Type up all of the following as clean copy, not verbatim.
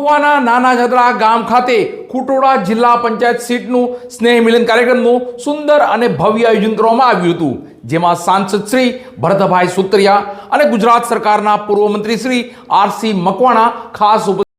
મહુવાના નાના જાદરા ગામ ખાતે ખુટોડા જિલ્લા પંચાયત સીટનું સ્નેહ મિલન કાર્યક્રમનું સુંદર અને ભવ્ય આયોજન કરવામાં આવ્યું હતું, જેમાં સાંસદ શ્રી ભરતભાઈ સુતરિયા અને ગુજરાત સરકારના પૂર્વ મંત્રી શ્રી આરસી મકવાણા ખાસ ઉપસ્થિત.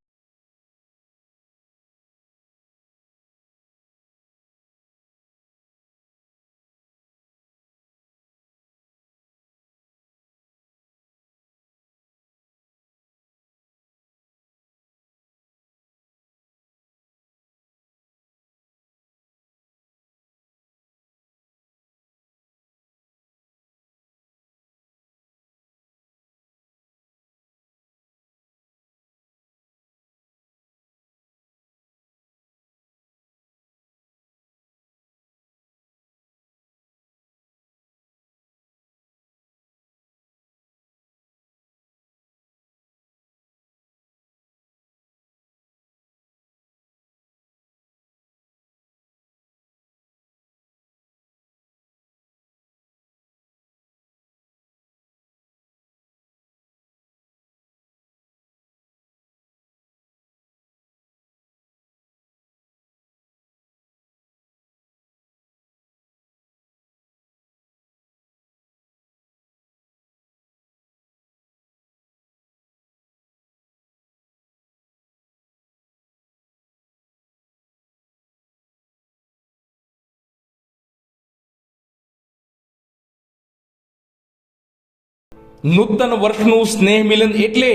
નૂતન વર્ષનું સ્નેહ મિલન એટલે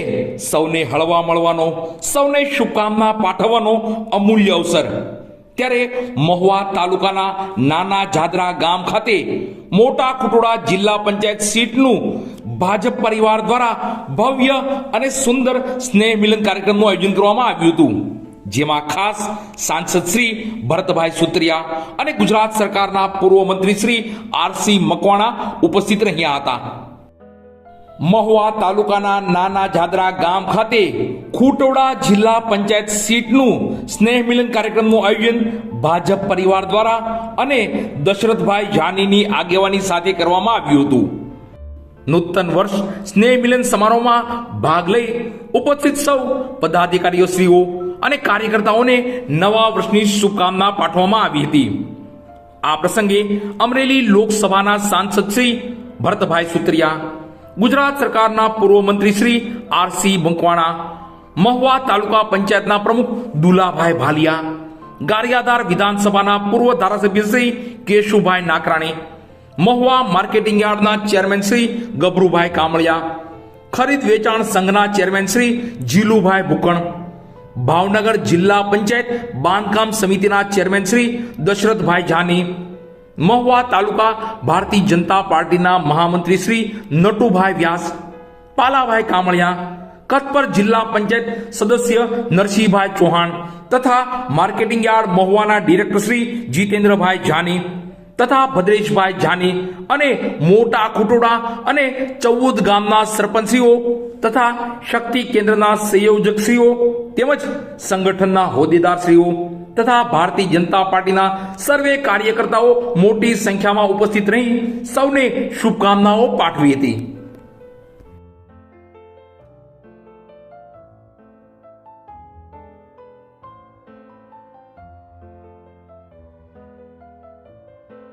સૌને હળવા મળવાનો, સૌને શુભકામના પાઠવવાનો અમૂલ્ય અવસર. ત્યારે મહુવા તાલુકાના નાના જાદરા ગામ ખાતે મોટા ખુટોડા જિલ્લા પંચાયત સીટનું ભાજપ પરિવાર દ્વારા ભવ્ય અને સુંદર સ્નેહ મિલન કાર્યક્રમનું આયોજન કરવામાં આવ્યું હતું, જેમાં ખાસ સાંસદ શ્રી ભરતભાઈ સુતરિયા અને ગુજરાત સરકારના પૂર્વ મંત્રી શ્રી આરસી મકવાણા ઉપસ્થિત રહ્યા હતા. મહુવા તાલુકાના નાના જાદરા ગામ ખાતે ખુટોડા જિલ્લા પંચાયત સીટનું સ્નેહ મિલન કાર્યક્રમનું આયોજન ભાજપ પરિવાર દ્વારા અને દશરથભાઈ જાનીની આગેવાની સાથે કરવામાં આવ્યું હતું. નૂતન વર્ષ સ્નેહ મિલન સમારોહમાં ભાગ લઈ ઉપસ્થિત સૌ પદાધિકારીઓશ્રીઓ અને કાર્યકર્તાઓને નવા વર્ષની શુભકામના પાઠવવામાં આવી હતી. આ પ્રસંગે અમરેલી લોકસભાના સાંસદ શ્રી ભરતભાઈ સુતરિયા, ગુજરાત સરકારના પૂર્વ મંત્રી શ્રી આરસી મકવાણા, મહુવા તાલુકા પંચાયતના પ્રમુખ દુલાભાઈ ભાલિયા, ગારિયાધાર વિધાનસભાના પૂર્વ ધારાસભ્ય શ્રી કેશુભાઈ નાકરાણી, મહુવા માર્કેટિંગ યાર્ડના ચેરમેન શ્રી ગભરુભાઈ કામળિયા, ખરીદ વેચાણ સંઘના ચેરમેન શ્રી જીલુભાઈ ભુકણ, ભાવનગર જિલ્લા પંચાયત બાંધકામ સમિતિના ચેરમેન શ્રી દશરથભાઈ જાની, મહુવા તાલુકા ભારતીય જનતા પાર્ટીના મહામંત્રી શ્રી નટુભાઈ વ્યાસ, પાલાભાઈ કામળિયા, કચ્છપર જિલ્લા પંચાયત સદસ્ય નરસિંહભાઈ ચૌહાણ તથા marketing yard મહુવાના director Shri જીતેન્દ્રભાઈ Jani તથા ભદ્રેશભાઈ જાની અને મોટા ખુટોડા અને 14 ગામના સરપંચીઓ તથા શક્તિ કેન્દ્રના સંયોજકશ્રીઓ તેમજ સંગઠનના હોદ્દેદારશ્રીઓ તથા ભારતીય જનતા પાર્ટીના સર્વે કાર્યકર્તાઓ મોટી સંખ્યામાં ઉપસ્થિત રહી સૌને શુભકામનાઓ પાઠવી હતી.